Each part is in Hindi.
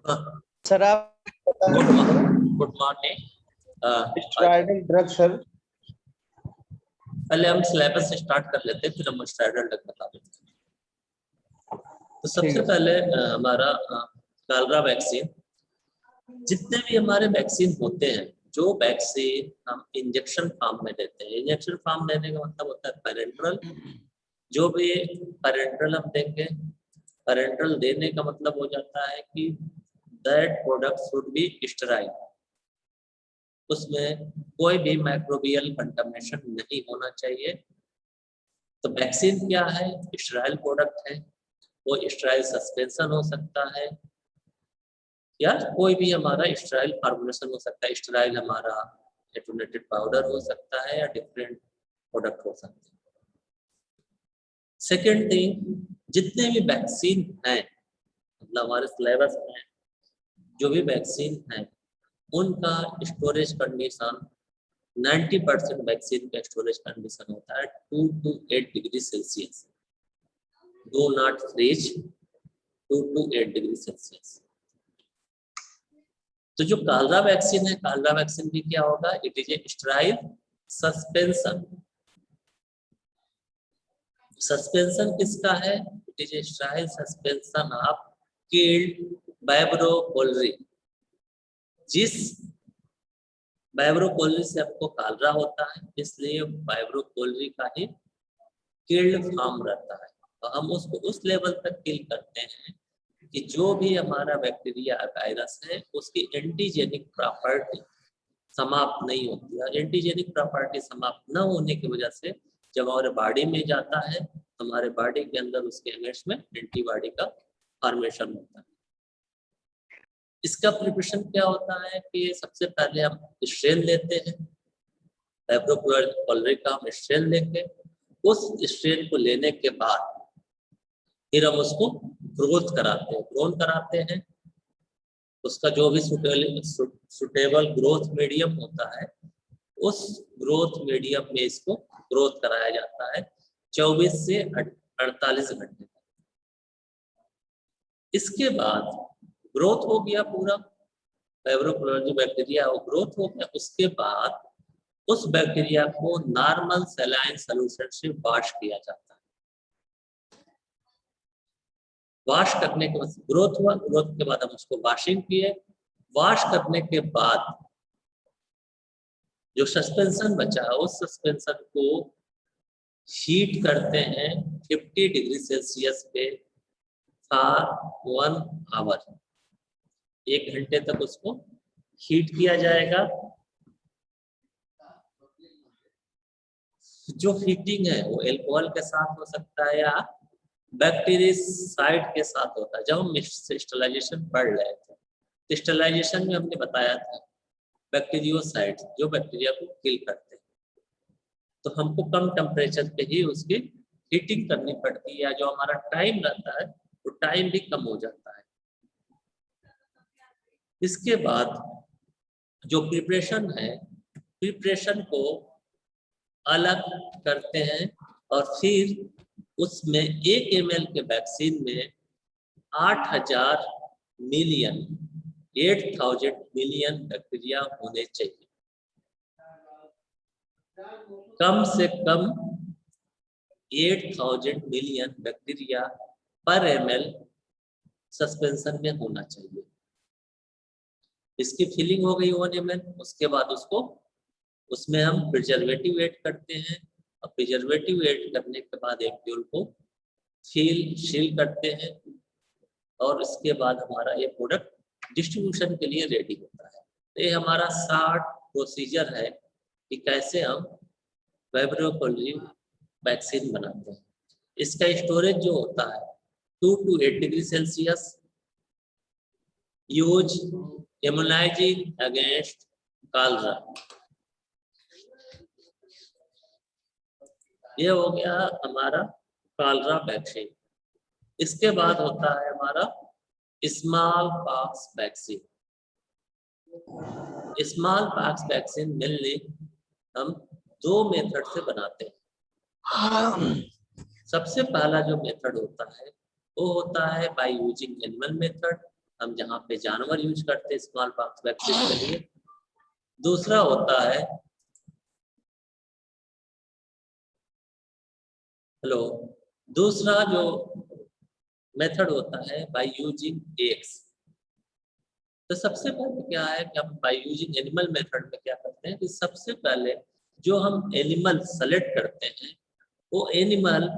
सर आप बता गुड सकते हैं मॉर्निंग। स्ट्राइडल drug sir? पहले हम सिलेबस से स्टार्ट कर लेते हैं, फिर हम स्ट्राइडल ड्रग बता देते हैं। तो सबसे पहले हमारा कालरा वैक्सीन। जितने भी हमारे वैक्सीन होते हैं, जो वैक्सीन हम इंजेक्शन फॉर्म में देते हैं, इंजेक्शन फॉर्म देने का मतलब होता है पैरेंट्रल। जो भी पैरेंट्रल हम देंगे, पैरेंट्रल देने का मतलब हो जाता है कि that product should be sterile, उसमें कोई भी माइक्रोबियल कंटामिनेशन नहीं होना चाहिए। तो वैक्सीन क्या है? स्टेराइल प्रोडक्ट है। वो स्टेराइल सस्पेंशन हो सकता है या कोई भी हमारा स्टेराइल फॉर्मुलेशन हो सकता है। स्टेराइल हमारा एटोनेटेड पाउडर हो सकता है या डिफरेंट प्रोडक्ट हो सकते हैं। सेकेंड थिंग, जितने भी वैक्सीन हैं, मतलब हमारे सिलेबस में जो भी वैक्सीन है, उनका स्टोरेज कंडीशन 90% वैक्सीन का स्टोरेज कंडीशन होता है 2 to 8 degree Celsius. Do not freeze 2 to 8 degree Celsius. तो जो कालरा वैक्सीन है, कालरा वैक्सीन भी क्या होगा? It is a sterile suspension. Suspension किसका है? It is a sterile suspension of killed vibro cholerae. जिस वाइब्रो कोलरी से आपको कालरा होता है, इसलिए वाइब्रो कोलरी का ही किल्ड फॉर्म रहता है। तो हम उसको उस लेवल तक किल करते हैं कि जो भी हमारा बैक्टीरिया वायरस है, उसकी एंटीजेनिक प्रॉपर्टी समाप्त नहीं होती है। एंटीजेनिक प्रॉपर्टी समाप्त न होने की वजह से जब हमारे बॉडी में जाता है, हमारे बॉडी के अंदर उसके अगेंस्ट में एंटीबॉडी का फॉर्मेशन होता है। इसका प्रिपरेशन क्या होता है कि सबसे पहले हम स्ट्रेन लेते हैं, वाइब्रो कोलरी का हम स्ट्रेन लेंगे। उस स्ट्रेन को लेने के बाद फिर हम उसको ग्रोथ कराते हैं। उसका जो भी सुटेबल ग्रोथ मीडियम होता है, उस ग्रोथ मीडियम में इसको ग्रोथ कराया जाता है 24 से 48 घंटे तक। इसके बाद ग्रोथ हो गया पूरा, वाइब्रो कोलरी बैक्टीरिया वो ग्रोथ हो गया। उसके बाद उस बैक्टीरिया को नॉर्मल सलाइन सॉल्यूशन से वॉश किया जाता है। वॉश करने के बाद ग्रोथ हुआ, ग्रोथ के बाद हम उसको वॉशिंग किए। वॉश करने के बाद जो सस्पेंशन बचा, उस सस्पेंशन को हीट करते हैं 50 डिग्री सेल्सियस पे फॉर 1 आवर। 1 घंटे तक उसको हीट किया जाएगा। जो हीटिंग है वो अल्कोहल के साथ हो सकता है या बैक्टीरियासाइड के साथ होता है। जब हम स्टेरिलाइजेशन पढ़ रहे थे, स्टेरिलाइजेशन में हमने बताया था बैक्टीरियोसाइड जो बैक्टीरिया को किल करते हैं, तो हमको कम टेम्परेचर पे ही उसकी हीटिंग करनी पड़ती है, या जो हमारा टाइम रहता है वो टाइम भी कम हो जाता है। इसके बाद जो प्रिपरेशन है, प्रिपरेशन को अलग करते हैं और फिर उसमें 1 ml के वैक्सीन में 8000 मिलियन 8000 मिलियन बैक्टीरिया होने चाहिए। कम से कम 8000 मिलियन बैक्टीरिया पर ml सस्पेंशन में होना चाहिए। इसकी फिलिंग हो गई 1 ml। उसके बाद उसमें हम प्रिजर्वेटिव ऐड करते हैं, और प्रिजर्वेटिव ऐड करने के बाद एक फ्यूल को सील करते हैं, और इसके बाद हमारा ये प्रोडक्ट डिस्ट्रीब्यूशन के लिए रेडी होता है। तो ये हमारा शॉर्ट प्रोसीजर है कि कैसे हम वाइब्रो कोलरी वैक्सीन बनाते हैं। इसका स्टोरेज जो होता है 2 to 8 degree Celsius. Use immunising against Kalra. ये हो गया हमारा कालरा वैक्सीन। इसके बाद होता है हमारा small pox vaccine. Small pox vaccine mainly हम 2 मेथड से बनाते हैं। सबसे पहला जो मेथड होता है वो होता है बाय यूजिंग एनिमल मेथड, हम जहाँ पे जानवर यूज करते हैं स्मॉल पॉक्स वैक्सीन के लिए। दूसरा होता है दूसरा जो मेथड होता है बाय यूजिंग एग्स। तो सबसे पहले क्या है कि हम बाय यूजिंग एनिमल मेथड में क्या करते हैं कि सबसे पहले जो हम एनिमल सेलेक्ट करते हैं वो एनिमल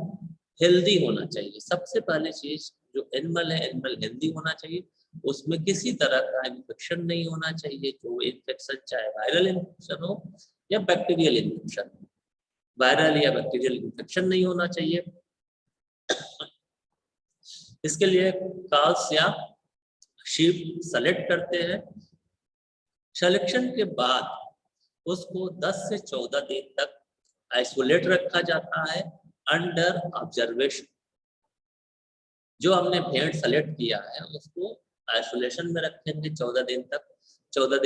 हेल्दी होना चाहिए। सबसे पहले चीज जो एनिमल है, एनिमल हेल्दी होना चाहिए, उसमें किसी तरह का इन्फेक्शन नहीं होना चाहिए। जो इन्फेक्शन चाहे वायरल इन्फेक्शन हो या बैक्टीरियल इन्फेक्शन, वायरल या बैक्टीरियल इन्फेक्शन नहीं होना चाहिए। इसके लिए काल्स या शीप सेलेक्ट करते हैं। सिलेक्शन के बाद उसको 10 से 14 दिन तक आइसोलेट रखा जाता है अंडर ऑब्जर्वेशन। जो हमने भेड़ सेलेक्ट किया है उसको आइसोलेशन में रखेंगे 14 दिन तक। 14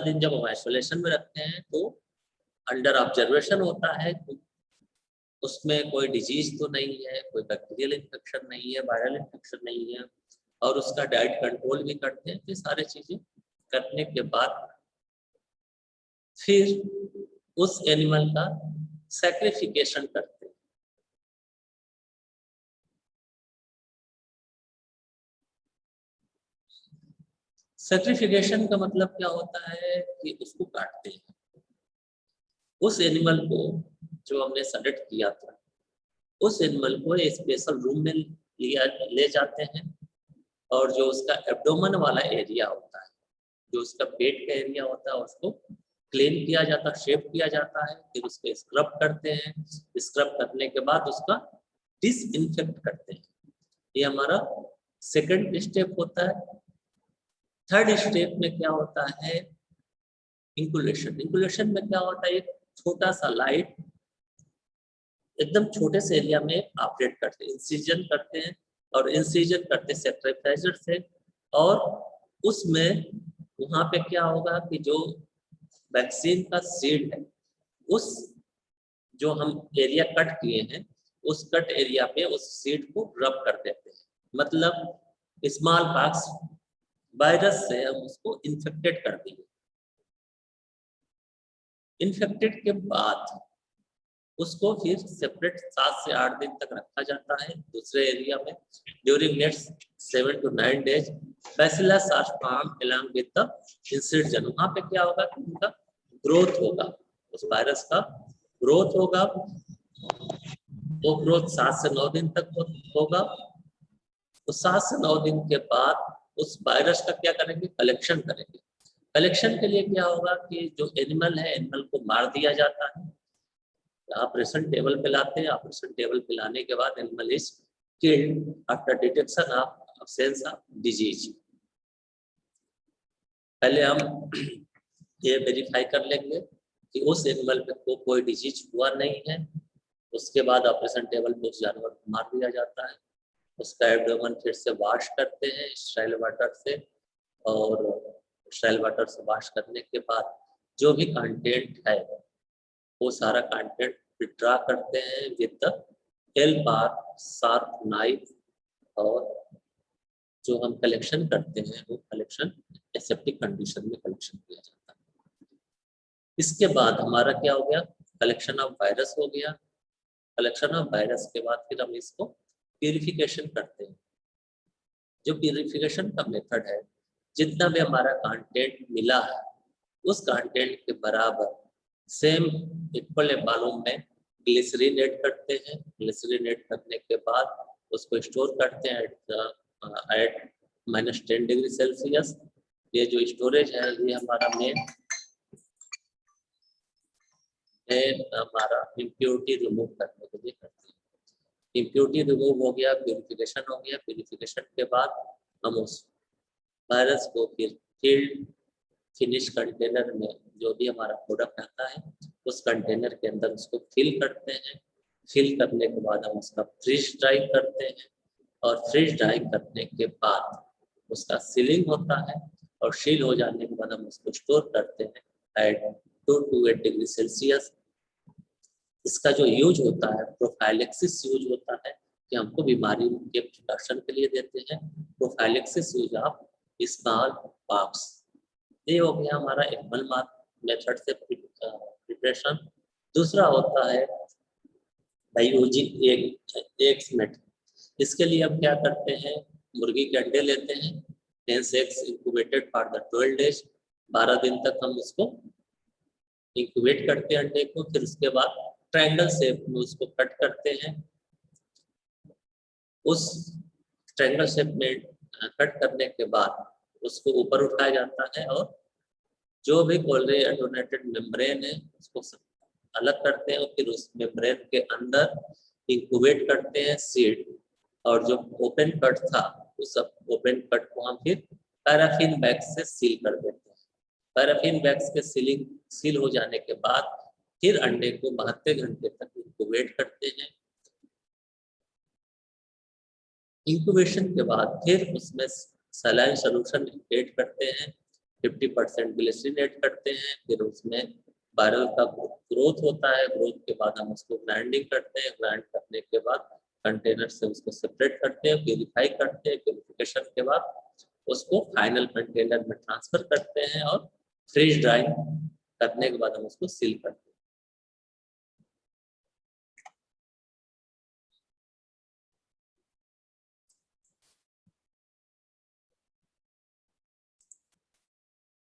दिन जब हम आइसोलेशन में रखते हैं तो अंडर ऑब्जर्वेशन होता है, उसमें कोई डिजीज तो नहीं है, कोई बैक्टीरियल इन्फेक्शन नहीं है, वायरल इन्फेक्शन नहीं है, और उसका डाइट कंट्रोल भी करते हैं। ये सारी चीजें करने के बाद फिर उस एनिमल का सैक्रिफिकेशन करते हैं। सैक्रिफिकेशन का मतलब क्या होता है कि उसको काटते हैं। उस एनिमल को जो हमने सेलेक्ट किया था उस एनिमल को स्पेशल रूम में ले जाते हैं, और जो उसका एब्डोमेन वाला एरिया होता है, जो उसका पेट का एरिया होता है, उसको क्लीन किया जाता है, शेप किया जाता है। फिर उसको स्क्रब करते हैं। स्क्रब करने के बाद उसका डिसइंफेक्ट करते हैं। ये हमारा सेकंड स्टेप होता है। थर्ड स्टेप में क्या होता है, इंकुलेशन। इंकुलेशन में क्या होता है, एक छोटा सा लाइट एकदम छोटे से एरिया में ऑपरेट करते हैं, इंसिजन करते हैं, और इंसिजन करते हैं सेक्ट्राइफाइजर से। और उसमें वहां पे क्या होगा कि जो वैक्सीन का सीड है, उस जो हम एरिया कट किए हैं उस कट एरिया पे उस सीड को रब कर देते हैं। मतलब स्मॉल पॉक्स वायरस से हम उसको इन्फेक्टेड कर देंगे। इन्फेक्टेड के बाद उसको फिर सेपरेट 7 से 8 दिन तक रखा जाता है दूसरे एरिया में। During next 7 to 9 days bacillus are form along with the incision. वहां पे क्या होगा कि उनका ग्रोथ होगा, उस वायरस का ग्रोथ होगा। वो ग्रोथ 7 से 9 दिन तक होगा। तो 7 से 9 दिन के बाद उस वायरस का क्या करेंगे, कलेक्शन करेंगे। कलेक्शन के लिए क्या होगा कि जो एनिमल है, एनिमल को मार दिया जाता है, ऑपरेशन टेबल पे लाते हैं। ऑपरेशन टेबल पे लाने के बाद animal is killed after detection of absence of disease. पहले हम ये वेरीफाई कर लेंगे कि उस एनिमल पे कोई डिजीज हुआ नहीं है। उसके बाद ऑपरेशन टेबल पे उस जानवर को मार दिया जाता है। उसका एब्डोमेन फिर से वॉश करते हैं स्टाइल वाटर से, और स्टाइल वाटर से वॉश करने के बाद जो भी कंटेंट है वो सारा कंटेंट विथड्रॉ करते हैं with the help of sharp knife. और जो हम कलेक्शन करते हैं वो कलेक्शन एसेप्टिक कंडीशन में कलेक्शन किया जाता है। इसके बाद हमारा क्या हो गया, कलेक्शन ऑफ वायरस हो गया। कलेक्शन ऑफ वायरस के बाद फिर हम इसको प्यूरिफिकेशन करते हैं। जो प्यूरिफिकेशन का मेथड है, जितना भी हमारा कंटेंट मिला है उस कंटेंट के बराबर सेम इक्वल वॉल्यूम में ग्लिसरीन ऐड करते हैं। ग्लिसरीन ऐड करने के बाद उसको स्टोर करते हैं एट -10 डिग्री सेल्सियस। ये जो स्टोरेज है ये हमारा मेन हमारा इम्प्योरिटी रिमूव करने के लिए करते हैं। इम्प्योरिटी रिमूव हो गया, प्यूरिफिकेशन हो गया। प्यूरिफिकेशन के बाद हम उस वायरस को फिर फील्ड फिनिश कंटेनर में, जो भी हमारा प्रोडक्ट आता है उस कंटेनर के अंदर उसको फिल करते हैं। फिल करने के बाद हम उसका फ्रीज ड्राई करते हैं, और फ्रीज ड्राई करने के बाद उसका सीलिंग होता है, और सील हो जाने के बाद हम उसको स्टोर करते हैं एट 2 to 8 डिग्री सेल्सियस। इसका जो यूज होता है प्रोफाइलेक्सिस यूज होता है। कि हमको बीमारी के प्रिकॉशन के लिए देते हैं। Prophylaxis use of small pox, ये हो गया हमारा एनिमल मेथड से प्रिपरेशन। दूसरा होता है बायोलॉजिक एग्स मेथड। इसके लिए हम क्या करते हैं, मुर्गी के अंडे लेते हैं, 10 eggs incubated for the 12 days, 12 दिन तक हम उसको इंक्यूबेट करते हैं अंडे को। फिर उसके बाद ट्रायंगल शेप में उसको कट करते हैं। उस ट्रायंगल शेप में कट करने के बाद उसको ऊपर उठाया जाता है और जो भी कोलरी एटोनेटेड मेम्ब्रेन है उसको अलग करते हैं और फिर उस मेम्ब्रेन के अंदर इंक्यूबेट करते हैं सीड। और जो ओपन कट था उस ओपन कट को हम फिर पैराफिन बैग से सील कर देते हैं। पैराफिन बैग्स के सील हो जाने के बाद फिर अंडे को 72 घंटे तक इंक्यूबेट करते हैं। इंक्यूबेशन के बाद फिर उसमें सलाइन सोल्यूशन ऐड करते हैं, 50% ग्लिसरीन ऐड करते हैं। फिर उसमें वायरल का ग्रोथ होता है, ग्रोथ के बाद हम उसको ग्राइंडिंग करते हैं। ग्राइंड करने के बाद कंटेनर से उसको सेपरेट करते हैं, प्यूरिफाई करते हैं। प्यूरिफिकेशन के बाद उसको फाइनल कंटेनर में ट्रांसफर करते हैं और फ्रीज ड्राइंग करने के बाद हम उसको सील करते हैं।